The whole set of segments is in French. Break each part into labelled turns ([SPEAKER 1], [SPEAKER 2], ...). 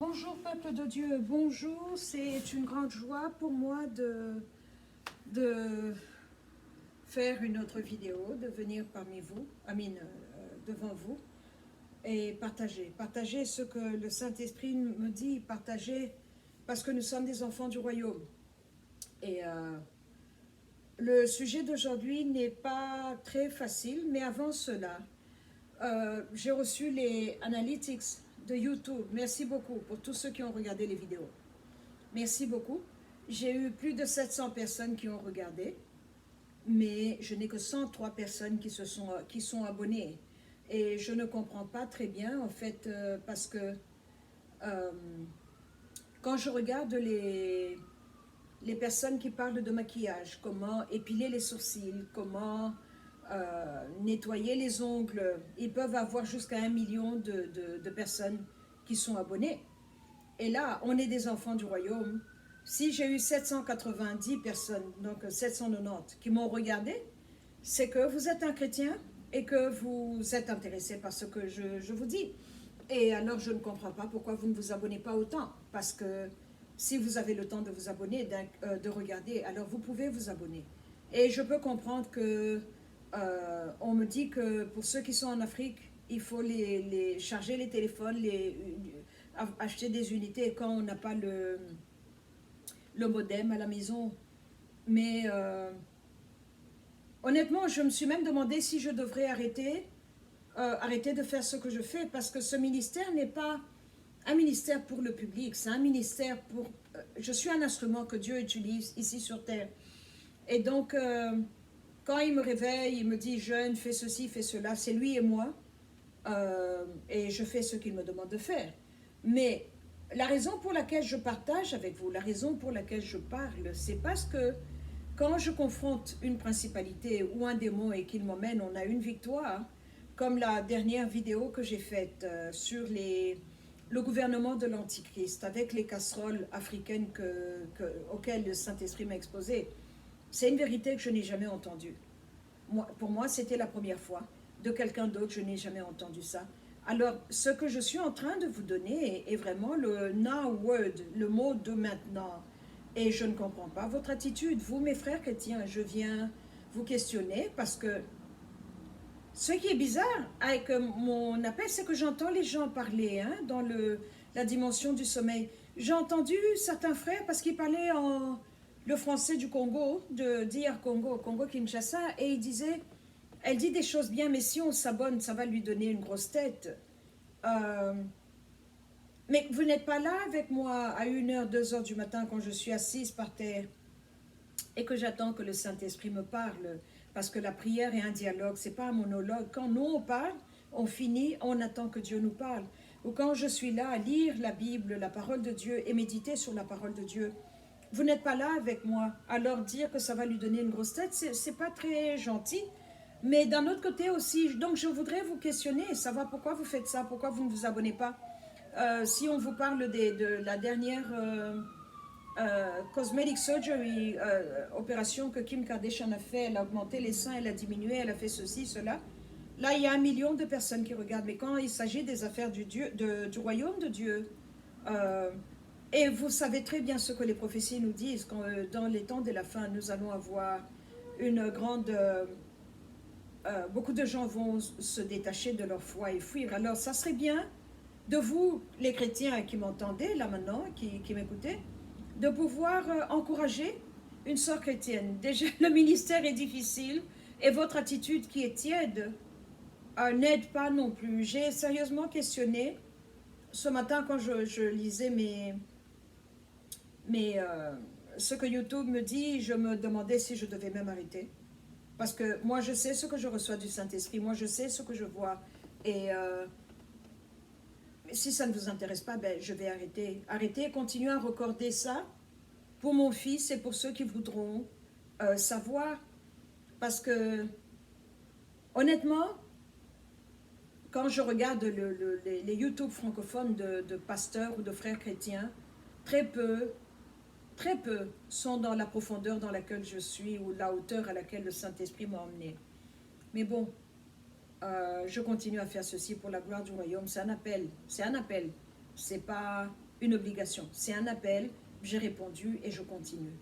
[SPEAKER 1] Bonjour peuple de Dieu, bonjour, c'est une grande joie pour moi de faire une autre vidéo, de venir parmi vous, devant vous et partager ce que le Saint-Esprit me dit, partager parce que nous sommes des enfants du royaume. Et le sujet d'aujourd'hui n'est pas très facile, mais avant cela, j'ai reçu les analytics de YouTube. Merci beaucoup pour tous ceux qui ont regardé les vidéos. Merci beaucoup. J'ai eu plus de 700 personnes qui ont regardé, mais je n'ai que 103 personnes qui sont abonnées. Et je ne comprends pas très bien, en fait, parce que euh, quand je regarde les personnes qui parlent de maquillage, comment épiler les sourcils, comment nettoyer les ongles, ils peuvent avoir jusqu'à 1 million de personnes qui sont abonnées. Et là, on est des enfants du royaume. Si j'ai eu 790 personnes, donc 790, qui m'ont regardé, c'est que vous êtes un chrétien et que vous êtes intéressé par ce que je vous dis. Et alors, je ne comprends pas pourquoi vous ne vous abonnez pas autant. Parce que si vous avez le temps de vous abonner, de regarder, alors vous pouvez vous abonner. Et je peux comprendre que on me dit que pour ceux qui sont en Afrique, il faut charger les téléphones, acheter des unités quand on n'a pas le modem à la maison. Mais honnêtement, je me suis même demandé si je devrais arrêter de faire ce que je fais, parce que ce ministère n'est pas un ministère pour le public, c'est un ministère pour... je suis un instrument que Dieu utilise ici sur terre. Et donc, quand il me réveille, il me dit, jeune, fais ceci, fais cela, c'est lui et moi. Et je fais ce qu'il me demande de faire. Mais la raison pour laquelle je partage avec vous, la raison pour laquelle je parle, c'est parce que quand je confronte une principalité ou un démon et qu'il m'emmène, on a une victoire, comme la dernière vidéo que j'ai faite sur le gouvernement de l'Antichrist, avec les casseroles africaines auxquelles le Saint-Esprit m'a exposé. C'est une vérité que je n'ai jamais entendue. Pour moi, c'était la première fois. De quelqu'un d'autre, je n'ai jamais entendu ça. Alors, ce que je suis en train de vous donner est vraiment le now word, le mot de maintenant. Et je ne comprends pas votre attitude. Vous, mes frères chrétiens, je viens vous questionner parce que ce qui est bizarre avec mon appel, c'est que j'entends les gens parler dans la dimension du sommeil. J'ai entendu certains frères, parce qu'ils parlaient le français du Congo, d'hier Congo Kinshasa, et ils disaient, elle dit des choses bien, mais si on s'abonne, ça va lui donner une grosse tête. Mais vous n'êtes pas là avec moi à 1h, 2h du matin quand je suis assise par terre et que j'attends que le Saint-Esprit me parle, parce que la prière est un dialogue, c'est pas un monologue. Quand nous on parle, on finit, on attend que Dieu nous parle. Ou quand je suis là à lire la Bible, la parole de Dieu, et méditer sur la parole de Dieu, vous n'êtes pas là avec moi. Alors dire que ça va lui donner une grosse tête, c'est pas très gentil. Mais d'un autre côté aussi, donc je voudrais vous questionner, savoir pourquoi vous faites ça, pourquoi vous ne vous abonnez pas. Si on vous parle de la dernière cosmetic surgery, opération que Kim Kardashian a fait, elle a augmenté les seins, elle a diminué, elle a fait ceci, cela. Là, il y a 1 million de personnes qui regardent. Mais quand il s'agit des affaires du royaume de Dieu, et vous savez très bien ce que les prophéties nous disent, quand dans les temps de la fin, nous allons avoir une grande... beaucoup de gens vont se détacher de leur foi et fuir. Alors, ça serait bien de vous, les chrétiens qui m'entendez là maintenant, qui m'écoutez, de pouvoir encourager une sœur chrétienne. Déjà, le ministère est difficile et votre attitude qui est tiède n'aide pas non plus. J'ai sérieusement questionné ce matin quand je lisais ce que YouTube me dit, je me demandais si je devais même arrêter. Parce que moi, je sais ce que je reçois du Saint-Esprit, moi, je sais ce que je vois. Et si ça ne vous intéresse pas, ben, je vais arrêter. Arrêter et continuer à recorder ça pour mon fils et pour ceux qui voudront savoir. Parce que, honnêtement, quand je regarde les YouTube francophones de pasteurs ou de frères chrétiens, très peu sont dans la profondeur dans laquelle je suis ou la hauteur à laquelle le Saint-Esprit m'a emmené. Mais bon, je continue à faire ceci pour la gloire du royaume. C'est un appel. C'est pas une obligation, c'est un appel, j'ai répondu et je continue.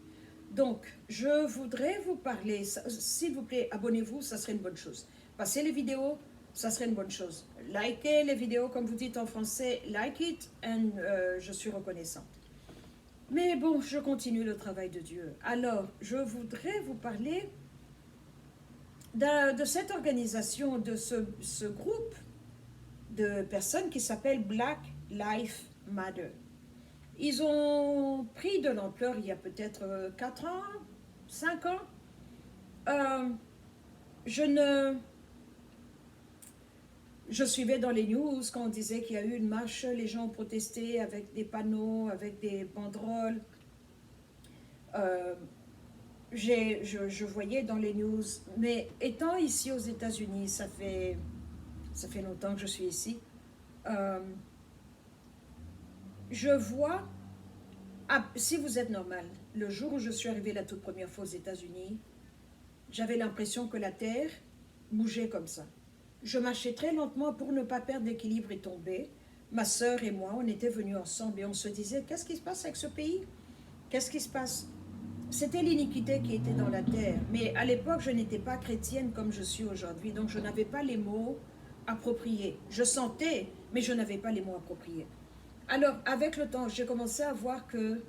[SPEAKER 1] Donc, je voudrais vous parler, s'il vous plaît, abonnez-vous, ça serait une bonne chose. Passez les vidéos, ça serait une bonne chose. Likez les vidéos, comme vous dites en français, like it, and je suis reconnaissante. Mais bon, je continue le travail de Dieu. Alors, je voudrais vous parler de cette organisation, de ce groupe de personnes qui s'appelle Black Lives Matter. Ils ont pris de l'ampleur il y a peut-être 4 ans, 5 ans. Je suivais dans les news quand on disait qu'il y a eu une marche, les gens ont protesté avec des panneaux, avec des banderoles. Je voyais dans les news, mais étant ici aux États-Unis, ça fait longtemps que je suis ici, je vois, si vous êtes normal, le jour où je suis arrivée la toute première fois aux États-Unis, j'avais l'impression que la terre bougeait comme ça. Je marchais très lentement pour ne pas perdre l'équilibre et tomber. Ma sœur et moi, on était venus ensemble et on se disait, qu'est-ce qui se passe avec ce pays? Qu'est-ce qui se passe? C'était l'iniquité qui était dans la terre. Mais à l'époque, je n'étais pas chrétienne comme je suis aujourd'hui, donc je n'avais pas les mots appropriés. Je sentais, mais je n'avais pas les mots appropriés. Alors, avec le temps, j'ai commencé à voir que,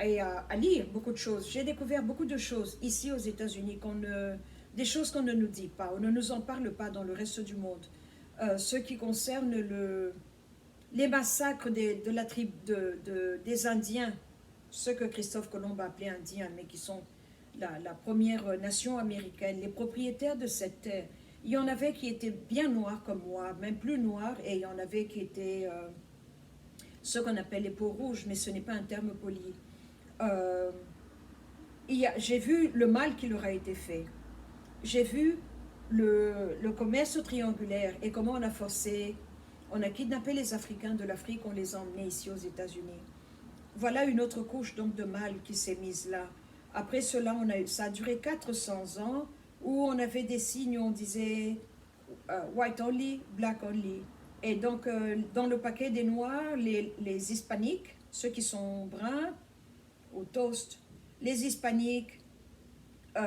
[SPEAKER 1] et à lire beaucoup de choses. J'ai découvert beaucoup de choses ici aux États-Unis, des choses qu'on ne nous dit pas, on ne nous en parle pas dans le reste du monde. Ce qui concerne les massacres des Indiens, ceux que Christophe Colomb a appelés Indiens, mais qui sont la première nation américaine, les propriétaires de cette terre. Il y en avait qui étaient bien noirs comme moi, même plus noirs, et il y en avait qui étaient ce qu'on appelle les peaux rouges, mais ce n'est pas un terme poli. J'ai vu le mal qui leur a été fait. J'ai vu le commerce triangulaire et comment on a kidnappé les Africains de l'Afrique, on les a emmenés ici aux États-Unis. Voilà une autre couche donc de mal qui s'est mise là. Après cela, ça a duré 400 ans où on avait des signes où on disait white only, black only. Et donc, dans le paquet des Noirs, les Hispaniques, ceux qui sont bruns, au toast, les Hispaniques,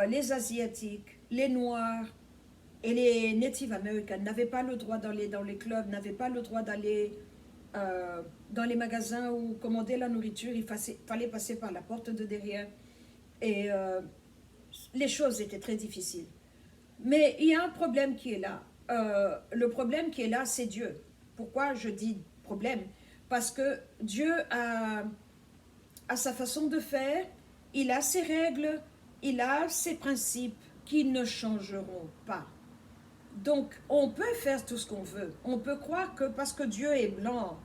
[SPEAKER 1] les Asiatiques, les Noirs et les Native Americans n'avaient pas le droit d'aller dans les clubs, n'avaient pas le droit d'aller dans les magasins où commander la nourriture, il fallait passer par la porte de derrière. Et les choses étaient très difficiles. Mais il y a un problème qui est là. Le problème qui est là, c'est Dieu. Pourquoi je dis problème? Parce que Dieu a sa façon de faire, il a ses règles, il a ses principes qui ne changeront pas. Donc, on peut faire tout ce qu'on veut. On peut croire que parce que Dieu est blanc,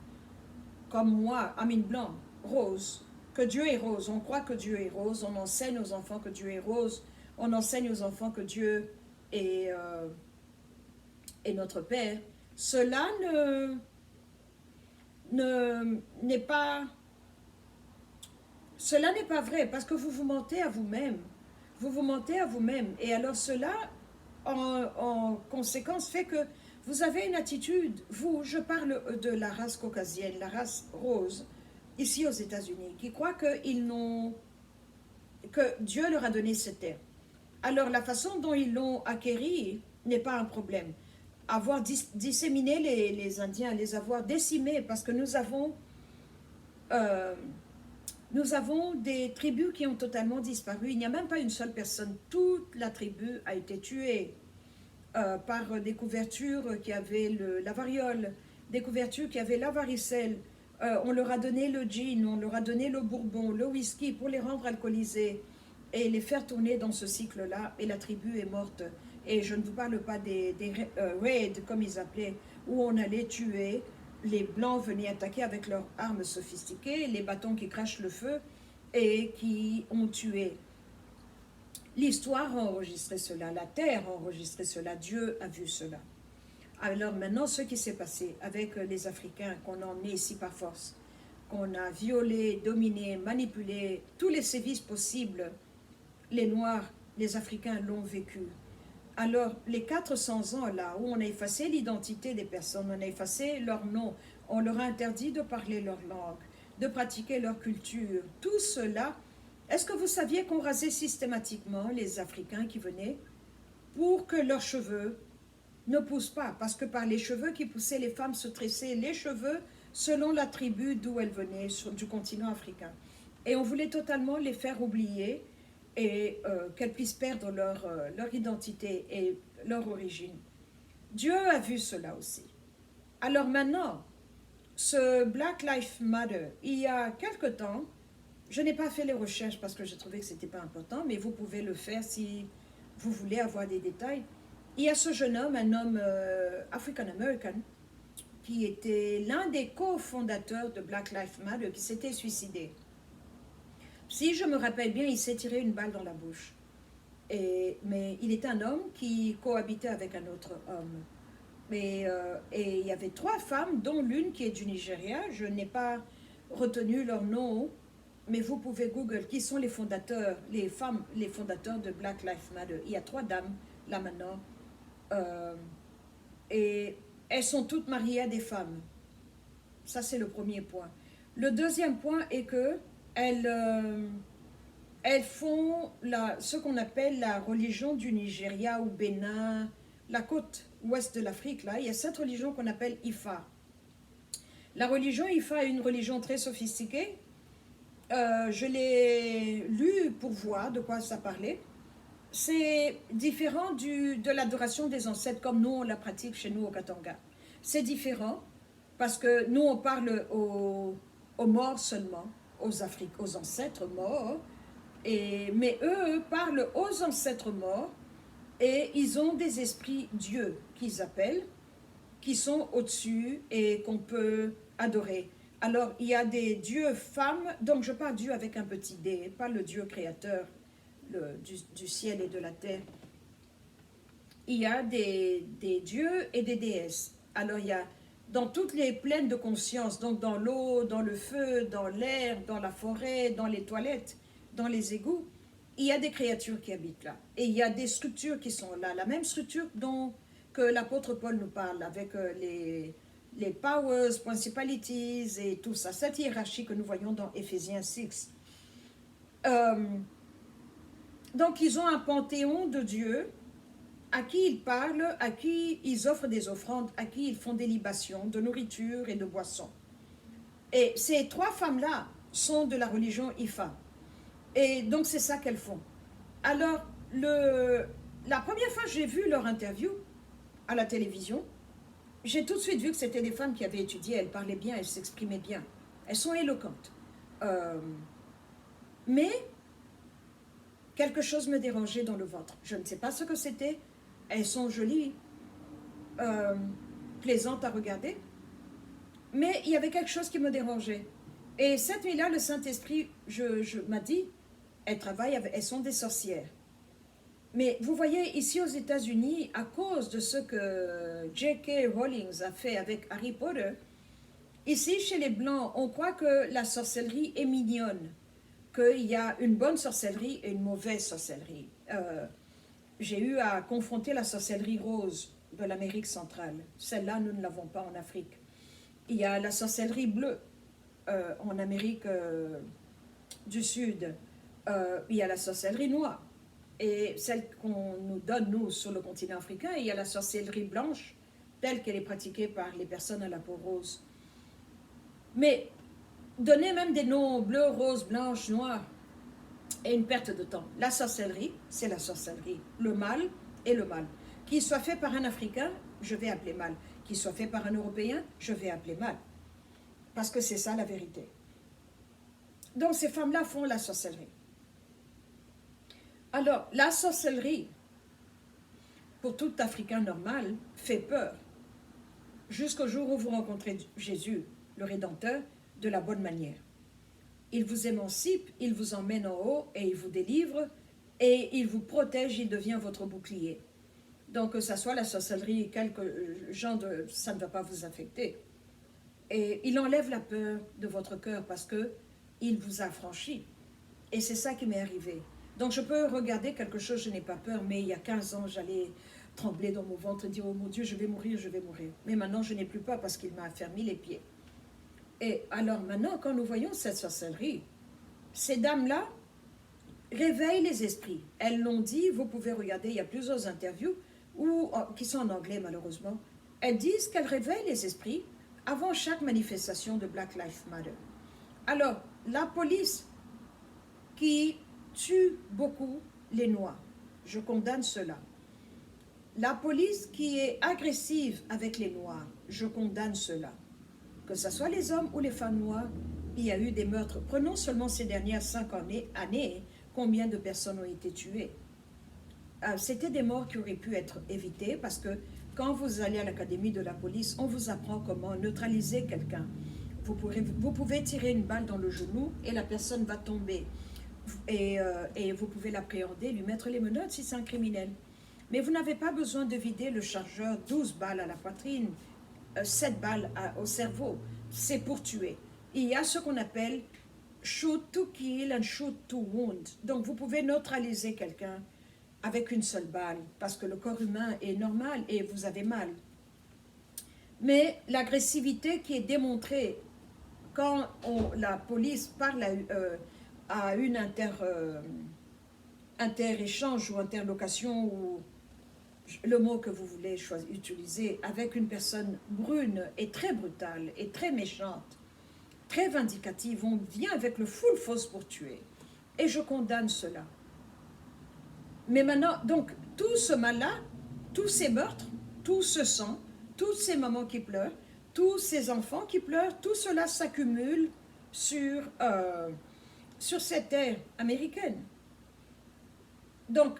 [SPEAKER 1] comme moi, blanc, rose, que Dieu est rose. On croit que Dieu est rose. On enseigne aux enfants que Dieu est rose. On enseigne aux enfants que Dieu est notre Père. Cela n'est pas vrai parce que vous vous mentez à vous-même. Vous vous mentez à vous-même. Et alors cela, en conséquence, fait que vous avez une attitude, je parle de la race caucasienne, la race rose, ici aux États-Unis, qui croient que Dieu leur a donné cette terre. Alors la façon dont ils l'ont acquérie n'est pas un problème. Avoir disséminé les Indiens, les avoir décimés, parce que nous avons des tribus qui ont totalement disparu. Il n'y a même pas une seule personne. Toute la tribu a été tuée par des couvertures qui avaient la variole, des couvertures qui avaient la varicelle. On leur a donné le gin, on leur a donné le bourbon, le whisky pour les rendre alcoolisés et les faire tourner dans ce cycle-là. Et la tribu est morte. Et je ne vous parle pas des raids, comme ils appelaient, où on allait tuer. Les Blancs venaient attaquer avec leurs armes sophistiquées, les bâtons qui crachent le feu et qui ont tué. L'histoire a enregistré cela, la terre a enregistré cela, Dieu a vu cela. Alors maintenant, ce qui s'est passé avec les Africains qu'on a emmenés ici par force, qu'on a violés, dominés, manipulés, tous les sévices possibles, les Noirs, les Africains l'ont vécu. Alors, les 400 ans là, où on a effacé l'identité des personnes, on a effacé leur nom, on leur a interdit de parler leur langue, de pratiquer leur culture. Tout cela, est-ce que vous saviez qu'on rasait systématiquement les Africains qui venaient pour que leurs cheveux ne poussent pas? Parce que par les cheveux qui poussaient, les femmes se tressaient les cheveux selon la tribu d'où elles venaient, du continent africain. Et on voulait totalement les faire oublier et qu'elles puissent perdre leur identité et leur origine. Dieu a vu cela aussi. Alors maintenant, ce Black Lives Matter, il y a quelque temps, je n'ai pas fait les recherches parce que je trouvais que ce n'était pas important, mais vous pouvez le faire si vous voulez avoir des détails. Il y a ce jeune homme, un homme African-American, qui était l'un des cofondateurs de Black Lives Matter, qui s'était suicidé. Si je me rappelle bien, il s'est tiré une balle dans la bouche. Mais il était un homme qui cohabitait avec un autre homme. Et il y avait 3 femmes, dont l'une qui est du Nigeria. Je n'ai pas retenu leur nom, mais vous pouvez Google qui sont les fondateurs, les femmes, les fondateurs de Black Lives Matter. Il y a 3 dames là maintenant. Et elles sont toutes mariées à des femmes. Ça, c'est le premier point. Le deuxième point est que elles font ce qu'on appelle la religion du Nigeria ou Bénin, la côte ouest de l'Afrique. Là, il y a cette religion qu'on appelle Ifa. La religion Ifa est une religion très sophistiquée. Je l'ai lu pour voir de quoi ça parlait. C'est différent de l'adoration des ancêtres comme nous on la pratique chez nous au Katanga. C'est différent parce que nous on parle aux morts seulement, aux ancêtres morts, mais eux parlent aux ancêtres morts et ils ont des esprits dieux qu'ils appellent, qui sont au-dessus et qu'on peut adorer. Alors il y a des dieux femmes, donc je parle Dieu avec un petit d, pas le Dieu créateur du ciel et de la terre. Il y a des dieux et des déesses. Alors il y a dans toutes les plaines de conscience, donc dans l'eau, dans le feu, dans l'air, dans la forêt, dans les toilettes, dans les égouts, il y a des créatures qui habitent là. Et il y a des structures qui sont là. La même structure que l'apôtre Paul nous parle, avec les powers, principalities et tout ça. Cette hiérarchie que nous voyons dans Éphésiens 6. Donc ils ont un panthéon de dieux à qui ils parlent, à qui ils offrent des offrandes, à qui ils font des libations de nourriture et de boissons. Et ces 3 femmes-là sont de la religion Ifa. Et donc c'est ça qu'elles font. Alors, la première fois que j'ai vu leur interview à la télévision, j'ai tout de suite vu que c'était des femmes qui avaient étudié, elles parlaient bien, elles s'exprimaient bien. Elles sont éloquentes. Mais quelque chose me dérangeait dans le ventre. Je ne sais pas ce que c'était. Elles sont jolies, plaisantes à regarder, mais il y avait quelque chose qui me dérangeait. Et cette nuit-là, le Saint-Esprit m'a dit, elles sont des sorcières. Mais vous voyez, ici aux États-Unis, à cause de ce que J.K. Rowling a fait avec Harry Potter, ici, chez les Blancs, on croit que la sorcellerie est mignonne, qu'il y a une bonne sorcellerie et une mauvaise sorcellerie. J'ai eu à confronter la sorcellerie rose de l'Amérique centrale. Celle-là, nous ne l'avons pas en Afrique. Il y a la sorcellerie bleue en Amérique du Sud. Il y a la sorcellerie noire. Et celle qu'on nous donne, nous, sur le continent africain, il y a la sorcellerie blanche, telle qu'elle est pratiquée par les personnes à la peau rose. Mais donner même des noms bleus, roses, blanches, noirs, est une perte de temps. La sorcellerie, c'est la sorcellerie. Le mal est le mal. Qu'il soit fait par un Africain, je vais appeler mal. Qu'il soit fait par un Européen, je vais appeler mal. Parce que c'est ça la vérité. Donc ces femmes-là font la sorcellerie. Alors, la sorcellerie, pour tout Africain normal, fait peur. Jusqu'au jour où vous rencontrez Jésus, le Rédempteur, de la bonne manière. Il vous émancipe, il vous emmène en haut et il vous délivre et il vous protège, il devient votre bouclier. Donc que ça soit la sorcellerie, quelque genre de... ça ne va pas vous affecter. Et il enlève la peur de votre cœur parce qu'il vous a franchi. Et c'est ça qui m'est arrivé. Donc je peux regarder quelque chose, je n'ai pas peur, mais il y a 15 ans, j'allais trembler dans mon ventre et dire « Oh mon Dieu, je vais mourir, je vais mourir ». Mais maintenant, je n'ai plus peur parce qu'il m'a affermi les pieds. Et alors maintenant, quand nous voyons cette sorcellerie, ces dames-là réveillent les esprits. Elles l'ont dit, vous pouvez regarder, il y a plusieurs interviews qui sont en anglais malheureusement. Elles disent qu'elles réveillent les esprits avant chaque manifestation de Black Lives Matter. Alors, la police qui tue beaucoup les Noirs, je condamne cela. La police qui est agressive avec les Noirs, je condamne cela. Que ce soit les hommes ou les femmes noires, il y a eu des meurtres. Prenons seulement ces dernières 5 années, combien de personnes ont été tuées. C'était des morts qui auraient pu être évitées parce que quand vous allez à l'académie de la police, on vous apprend comment neutraliser quelqu'un. Vous pouvez tirer une balle dans le genou et la personne va tomber. Et vous pouvez l'appréhender, lui mettre les menottes si c'est un criminel. Mais vous n'avez pas besoin de vider le chargeur 12 balles à la poitrine, 7 balles au cerveau. C'est pour tuer. Il y a ce qu'on appelle shoot to kill and shoot to wound. Donc vous pouvez neutraliser quelqu'un avec une seule balle parce que le corps humain est normal et vous avez mal. Mais l'agressivité qui est démontrée quand la police parle à une inter-échange ou interlocation ou le mot que vous voulez utiliser avec une personne brune et très brutale et très méchante, très vindicative, on vient avec le full force pour tuer. Et je condamne cela. Mais maintenant, donc, tout ce mal-là, tous ces meurtres, tout ce sang, toutes ces mamans qui pleurent, tous ces enfants qui pleurent, tout cela s'accumule sur cette terre américaine. Donc,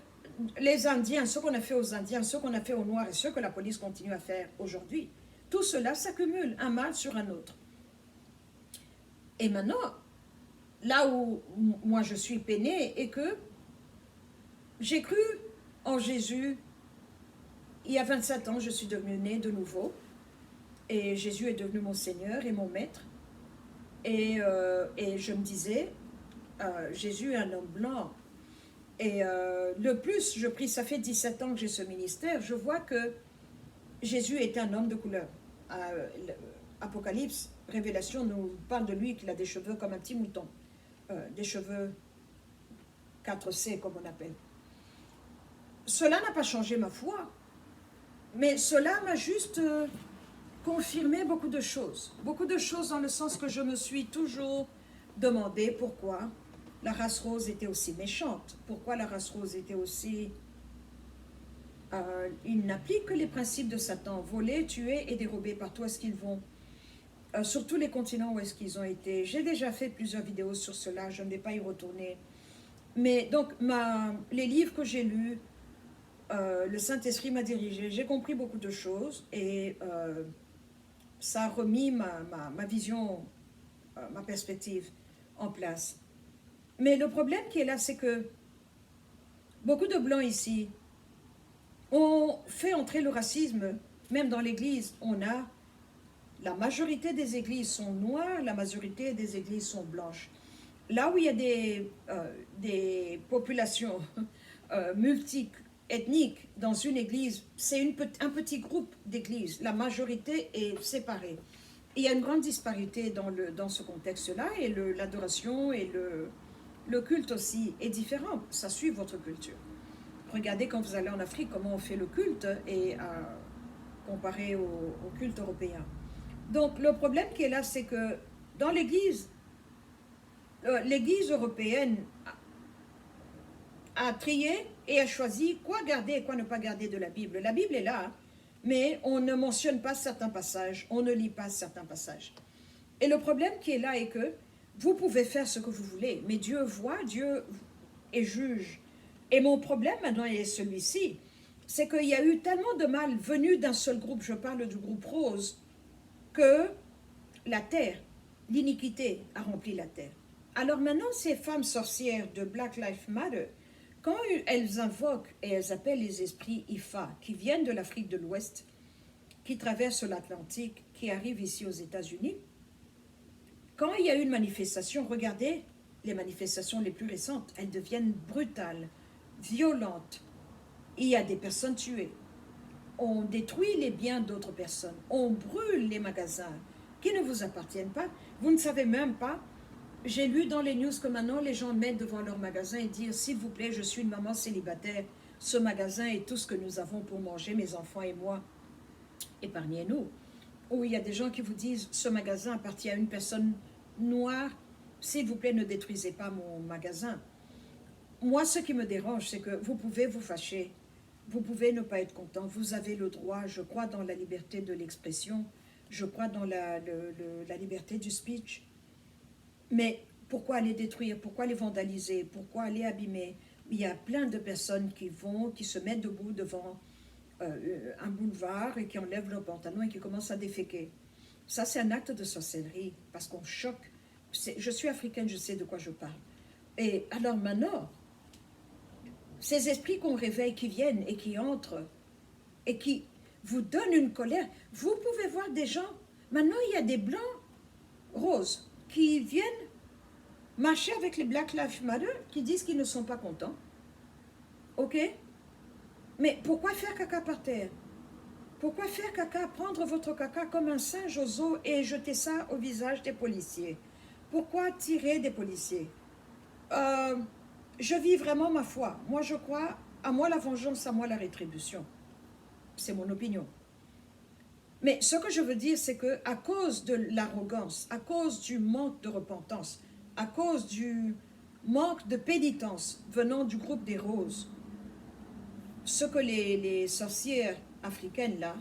[SPEAKER 1] les Indiens, ce qu'on a fait aux Indiens, ce qu'on a fait aux Noirs et ce que la police continue à faire aujourd'hui, tout cela s'accumule, un mal sur un autre. Et maintenant, là où moi je suis peinée et que j'ai cru en Jésus, il y a 27 ans, je suis devenue née de nouveau, et Jésus est devenu mon Seigneur et mon Maître, et je me disais, Jésus est un homme blanc. Et le plus je prie, ça fait 17 ans que j'ai ce ministère, je vois que Jésus est un homme de couleur. Apocalypse, Révélation nous parle de lui qu'il a des cheveux comme un petit mouton, des cheveux 4C comme on appelle. Cela n'a pas changé ma foi, mais cela m'a juste confirmé beaucoup de choses dans le sens que je me suis toujours demandé pourquoi la race rose était aussi méchante, pourquoi la race rose était aussi... ils n'appliquent que les principes de Satan, voler, tuer et dérober. Partout où est-ce qu'ils vont, sur tous les continents où est-ce qu'ils ont été. J'ai déjà fait plusieurs vidéos sur cela, je ne vais pas y retourner. Mais donc, les livres que j'ai lus, le Saint-Esprit m'a dirigé, j'ai compris beaucoup de choses et ça a remis ma vision, ma perspective en place. Mais le problème qui est là, c'est que beaucoup de Blancs ici ont fait entrer le racisme, même dans l'Église. La majorité des églises sont noires, la majorité des églises sont blanches. Là où il y a des populations multi-ethniques dans une église, c'est un petit groupe d'églises. La majorité est séparée. Il y a une grande disparité dans ce contexte-là et l'adoration et le culte aussi est différent. Ça suit votre culture. Regardez quand vous allez en Afrique, comment on fait le culte et comparé au culte européen. Donc le problème qui est là, c'est que dans l'Église européenne a trié et a choisi quoi garder et quoi ne pas garder de la Bible. La Bible est là, mais on ne mentionne pas certains passages, on ne lit pas certains passages. Et le problème qui est là est que vous pouvez faire ce que vous voulez, mais Dieu voit, Dieu est juge. Et mon problème maintenant est celui-ci, c'est qu'il y a eu tellement de mal venu d'un seul groupe, je parle du groupe rose, que la terre, l'iniquité a rempli la terre. Alors maintenant, ces femmes sorcières de Black Lives Matter, quand elles invoquent et elles appellent les esprits Ifa, qui viennent de l'Afrique de l'Ouest, qui traversent l'Atlantique, qui arrivent ici aux États-Unis, quand il y a eu une manifestation, regardez les manifestations les plus récentes, elles deviennent brutales, violentes. Il y a des personnes tuées. On détruit les biens d'autres personnes. On brûle les magasins. qui ne vous appartiennent pas. Vous ne savez même pas. J'ai lu dans les news que maintenant les gens mettent devant leur magasin et disent s'il vous plaît, je suis une maman célibataire, ce magasin est tout ce que nous avons pour manger, mes enfants et moi, épargnez-nous. Ou il y a des gens qui vous disent ce magasin appartient à une personne noire, s'il vous plaît, ne détruisez pas mon magasin. Moi, ce qui me dérange, c'est que vous pouvez vous fâcher, vous pouvez ne pas être content, vous avez le droit, je crois dans la liberté de l'expression, je crois dans la liberté du speech, mais pourquoi les détruire, pourquoi les vandaliser, pourquoi les abîmer? Il y a plein de personnes qui se mettent debout devant un boulevard et qui enlèvent leurs pantalons et qui commencent à déféquer. Ça, c'est un acte de sorcellerie, parce qu'on choque. Je suis africaine, je sais de quoi je parle. Et alors maintenant, ces esprits qu'on réveille, qui viennent et qui entrent, et qui vous donnent une colère, vous pouvez voir des gens, maintenant il y a des blancs roses qui viennent marcher avec les Black Lives Matter, qui disent qu'ils ne sont pas contents. Ok? Mais pourquoi faire caca par terre? Pourquoi faire caca, prendre votre caca comme un singe aux os et jeter ça au visage des policiers? Pourquoi tirer des policiers? Je vis vraiment ma foi. Moi, je crois, à moi la vengeance, à moi la rétribution. C'est mon opinion. Mais ce que je veux dire, c'est que à cause de l'arrogance, à cause du manque de repentance, à cause du manque de pénitence venant du groupe des roses, ce que les sorcières africaines là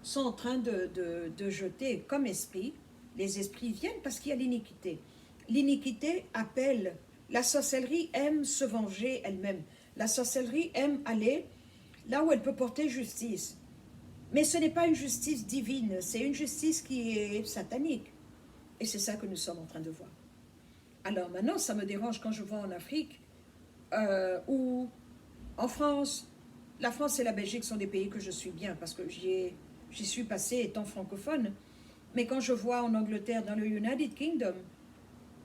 [SPEAKER 1] sont en train de jeter comme esprit, les esprits viennent parce qu'il y a l'iniquité. L'iniquité appelle, la sorcellerie aime se venger elle-même. La sorcellerie aime aller là où elle peut porter justice. Mais ce n'est pas une justice divine, c'est une justice qui est satanique. Et c'est ça que nous sommes en train de voir. Alors maintenant, ça me dérange quand je vais en Afrique ou en France. La France et la Belgique sont des pays que je suis bien parce que j'y suis passée étant francophone. Mais quand je vois en Angleterre, dans le United Kingdom,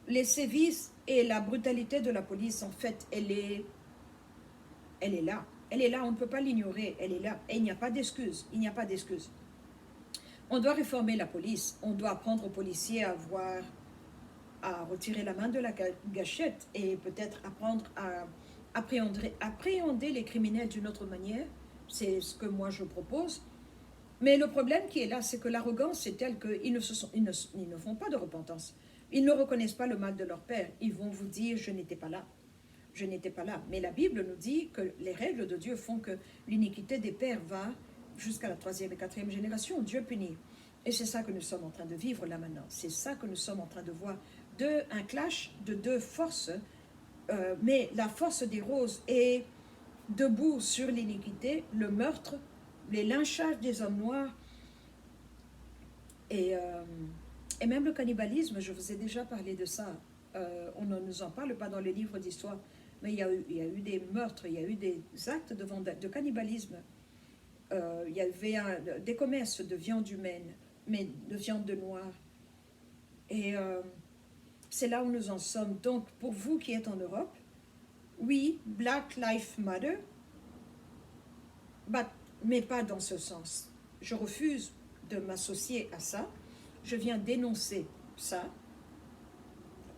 [SPEAKER 1] les sévices et la brutalité de la police, en fait, elle est là. Elle est là, on ne peut pas l'ignorer, elle est là. Et il n'y a pas d'excuse, il n'y a pas d'excuse. On doit réformer la police, on doit apprendre aux policiers à retirer la main de la gâchette et peut-être apprendre à appréhender les criminels d'une autre manière. C'est ce que moi je propose. Mais le problème qui est là, c'est que l'arrogance est telle qu'ils ne font pas de repentance. Ils ne reconnaissent pas le mal de leur père. Ils vont vous dire, je n'étais pas là. Je n'étais pas là. Mais la Bible nous dit que les règles de Dieu font que l'iniquité des pères va jusqu'à la 3e et 4e génération. Dieu punit. Et c'est ça que nous sommes en train de vivre là maintenant. C'est ça que nous sommes en train de voir. Un clash de deux forces. Mais la force des roses est debout sur l'iniquité, le meurtre, les lynchages des hommes noirs et même le cannibalisme. Je vous ai déjà parlé de ça. On ne nous en parle pas dans les livres d'histoire. Mais il y a eu des meurtres, il y a eu des actes de cannibalisme. Il y avait des commerces de viande humaine, mais de viande de noir. Et c'est là où nous en sommes. Donc, pour vous qui êtes en Europe, oui, Black Lives Matter, mais pas dans ce sens. Je refuse de m'associer à ça. Je viens dénoncer ça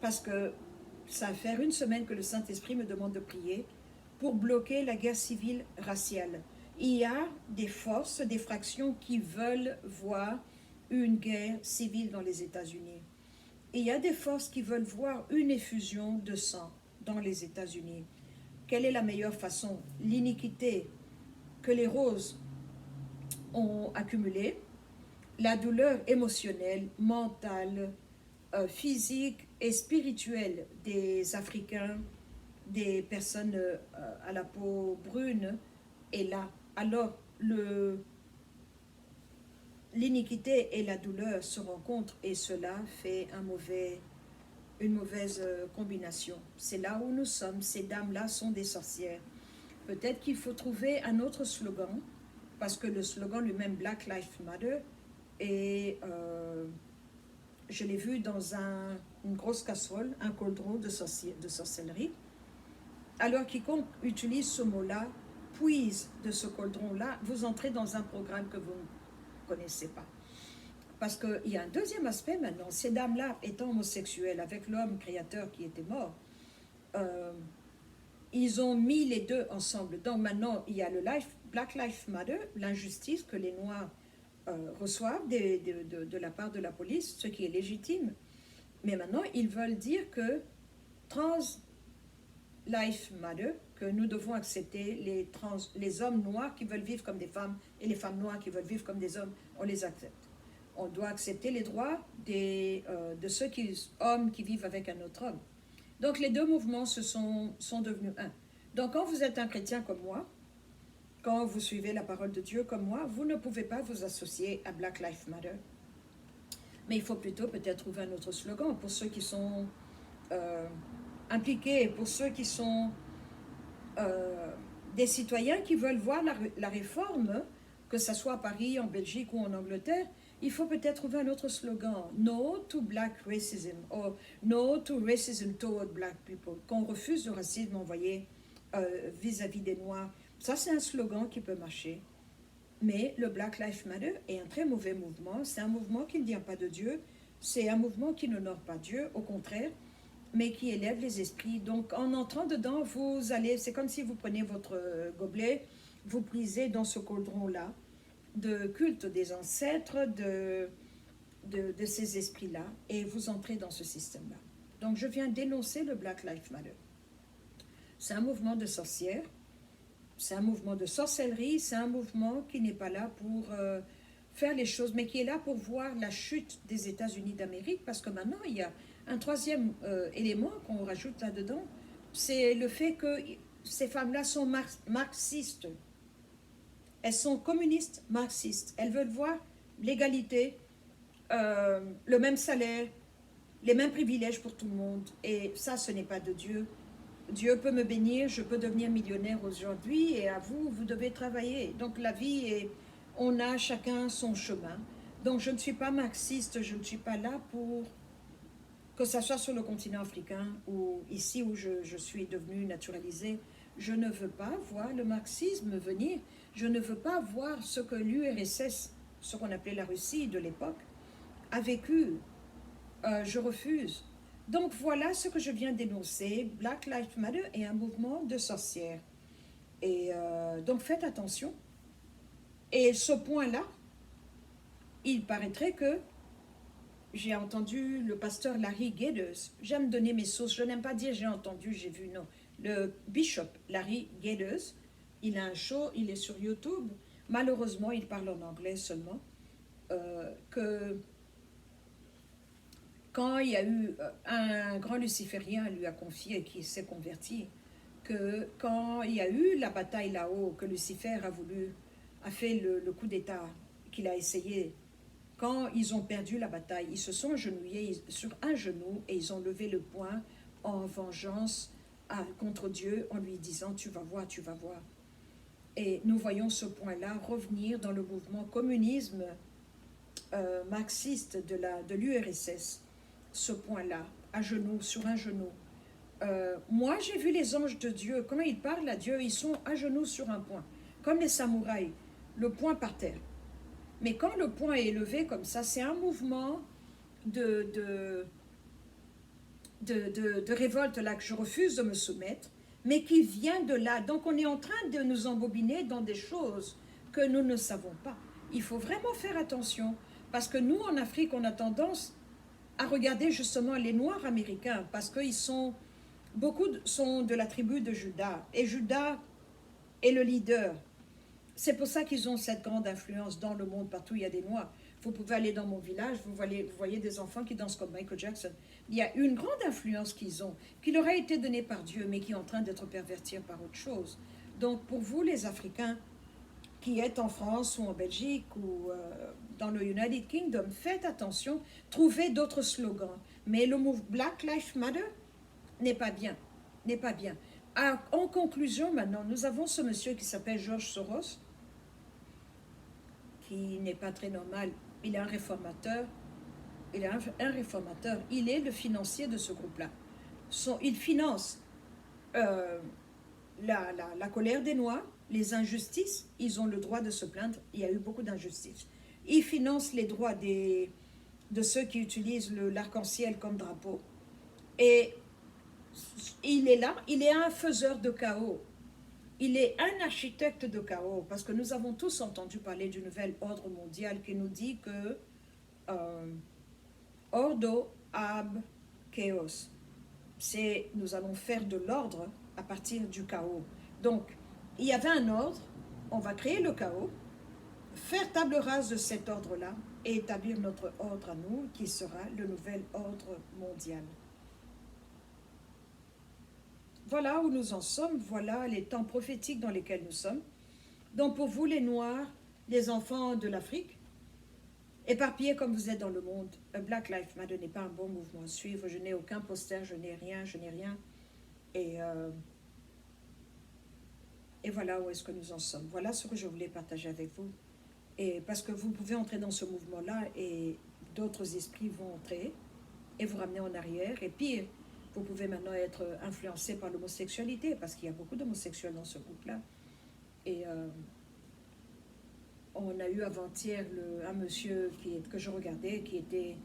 [SPEAKER 1] parce que ça va faire une semaine que le Saint-Esprit me demande de prier pour bloquer la guerre civile raciale. Il y a des forces, des fractions qui veulent voir une guerre civile dans les États-Unis. Il y a des forces qui veulent voir une effusion de sang dans les États-Unis. Quelle est la meilleure façon? L'iniquité que les roses ont accumulée, la douleur émotionnelle, mentale, physique et spirituelle des Africains, des personnes à la peau brune est là. Alors, l'iniquité et la douleur se rencontrent et cela fait une mauvaise combinaison. C'est là où nous sommes. Ces dames-là sont des sorcières. Peut-être qu'il faut trouver un autre slogan, parce que le slogan lui-même, Black Lives Matter, et je l'ai vu dans une grosse casserole, un cauldron de sorcellerie. Alors quiconque utilise ce mot-là, puise de ce cauldron-là, vous entrez dans un programme que vous ne connaissez pas. Parce qu'il y a un deuxième aspect maintenant. Ces dames-là, étant homosexuelles, avec l'homme créateur qui était mort, ils ont mis les deux ensemble. Donc maintenant, il y a le Black Lives Matter, l'injustice que les Noirs reçoivent de la part de la police, ce qui est légitime. Mais maintenant, ils veulent dire que Trans Life Matter, que nous devons accepter les hommes noirs qui veulent vivre comme des femmes et les femmes noires qui veulent vivre comme des hommes, on les accepte. On doit accepter les droits de ceux hommes qui vivent avec un autre homme. Donc les deux mouvements sont devenus un. Donc quand vous êtes un chrétien comme moi, quand vous suivez la parole de Dieu comme moi, vous ne pouvez pas vous associer à Black Lives Matter. Mais il faut plutôt peut-être trouver un autre slogan pour ceux qui sont impliqués, pour ceux qui sont des citoyens qui veulent voir la réforme, que ce soit à Paris, en Belgique ou en Angleterre. Il faut peut-être trouver un autre slogan. No to black racism, or no to racism toward black people. Qu'on refuse le racisme envoyé vis-à-vis des Noirs. Ça, c'est un slogan qui peut marcher. Mais le Black Lives Matter est un très mauvais mouvement. C'est un mouvement qui ne vient pas de Dieu. C'est un mouvement qui n'honore pas Dieu, au contraire, mais qui élève les esprits. Donc, en entrant dedans, vous allez, c'est comme si vous prenez votre gobelet, vous puisez dans ce cauldron-là de culte des ancêtres, de ces esprits-là, et vous entrez dans ce système-là. Donc, je viens dénoncer le Black Lives Matter. C'est un mouvement de sorcières, c'est un mouvement de sorcellerie, c'est un mouvement qui n'est pas là pour faire les choses, mais qui est là pour voir la chute des États-Unis d'Amérique, parce que maintenant, il y a un troisième élément qu'on rajoute là-dedans, c'est le fait que ces femmes-là sont marxistes. Elles sont communistes marxistes. Elles veulent voir l'égalité, le même salaire, les mêmes privilèges pour tout le monde. Et ça, ce n'est pas de Dieu. Dieu peut me bénir, je peux devenir millionnaire aujourd'hui, et à vous, vous devez travailler. Donc la vie, on a chacun son chemin. Donc je ne suis pas marxiste, je ne suis pas là pour, que ce soit sur le continent africain ou ici où je suis devenue naturalisée, je ne veux pas voir le marxisme venir. Je ne veux pas voir ce que l'URSS, ce qu'on appelait la Russie de l'époque, a vécu. Je refuse. Donc voilà ce que je viens d'énoncer. Black Lives Matter est un mouvement de sorcières. Et donc faites attention. Et ce point-là, il paraîtrait que j'ai entendu le pasteur Larry Gathers. J'aime donner mes sources. Je n'aime pas dire j'ai entendu, j'ai vu, non. Le bishop Larry Gathers, il a un show, il est sur YouTube. Malheureusement, il parle en anglais seulement. Que quand il y a eu un grand luciférien lui a confié et qui s'est converti, que quand il y a eu la bataille là-haut, que Lucifer a fait le coup d'État, qu'il a essayé, quand ils ont perdu la bataille, ils se sont agenouillés sur un genou et ils ont levé le poing en vengeance contre Dieu en lui disant « tu vas voir, tu vas voir ». Et nous voyons ce point-là revenir dans le mouvement communisme marxiste de l'URSS, ce point-là, à genoux, sur un genou. Moi, j'ai vu les anges de Dieu, quand ils parlent à Dieu, ils sont à genoux sur un point, comme les samouraïs, le poing par terre. Mais quand le poing est élevé comme ça, c'est un mouvement de révolte là que je refuse de me soumettre, mais qui vient de là. Donc on est en train de nous embobiner dans des choses que nous ne savons pas. Il faut vraiment faire attention, parce que nous, en Afrique, on a tendance à regarder justement les Noirs américains, parce que beaucoup sont de la tribu de Juda, et Juda est le leader. C'est pour ça qu'ils ont cette grande influence dans le monde, partout il y a des Noirs. Vous pouvez aller dans mon village, vous voyez des enfants qui dansent comme Michael Jackson. Il y a une grande influence qu'ils ont, qui leur a été donnée par Dieu, mais qui est en train d'être pervertie par autre chose. Donc pour vous, les Africains, qui êtes en France ou en Belgique ou dans le United Kingdom, faites attention, trouvez d'autres slogans. Mais le mot Black Lives Matter n'est pas bien, n'est pas bien. En conclusion, maintenant, nous avons ce monsieur qui s'appelle George Soros, qui n'est pas très normal. Il est un réformateur. Il est un réformateur. Il est le financier de ce groupe-là. Il finance la colère des Noirs, les injustices. Ils ont le droit de se plaindre. Il y a eu beaucoup d'injustices. Il finance les droits de ceux qui utilisent l'arc-en-ciel comme drapeau. Et il est là, il est un faiseur de chaos. Il est un architecte de chaos, parce que nous avons tous entendu parler du nouvel ordre mondial qui nous dit que ordo ab chaos. Nous allons faire de l'ordre à partir du chaos. Donc, il y avait un ordre, on va créer le chaos, faire table rase de cet ordre-là et établir notre ordre à nous, qui sera le nouvel ordre mondial. Voilà où nous en sommes, voilà les temps prophétiques dans lesquels nous sommes. Donc pour vous les Noirs, les enfants de l'Afrique, éparpillés comme vous êtes dans le monde, Black Lives Matter n'est pas un bon mouvement à suivre, je n'ai aucun poster, je n'ai rien. Et voilà où est-ce que nous en sommes. Voilà ce que je voulais partager avec vous. Et parce que vous pouvez entrer dans ce mouvement-là et d'autres esprits vont entrer et vous ramener en arrière. Et pire, vous pouvez maintenant être influencé par l'homosexualité parce qu'il y a beaucoup d'homosexuels dans ce groupe-là. Et on a eu avant-hier un monsieur que je regardais qui était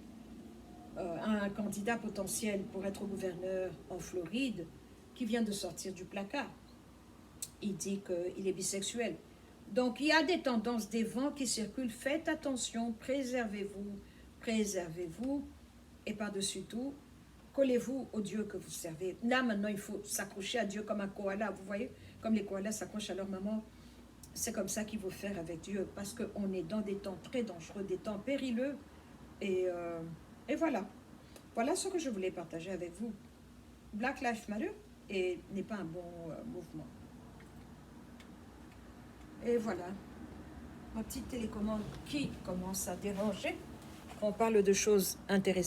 [SPEAKER 1] un candidat potentiel pour être gouverneur en Floride qui vient de sortir du placard. Il dit qu'il est bisexuel. Donc, il y a des tendances, des vents qui circulent. Faites attention, préservez-vous, préservez-vous. Et par-dessus tout, collez-vous au Dieu que vous servez. Là, maintenant, il faut s'accrocher à Dieu comme un koala. Vous voyez, comme les koalas s'accrochent à leur maman. C'est comme ça qu'il faut faire avec Dieu. Parce qu'on est dans des temps très dangereux, des temps périlleux. Et voilà. Voilà ce que je voulais partager avec vous. Black Lives Matter n'est pas un bon mouvement. Et voilà, ma petite télécommande qui commence à déranger. On parle de choses intéressantes.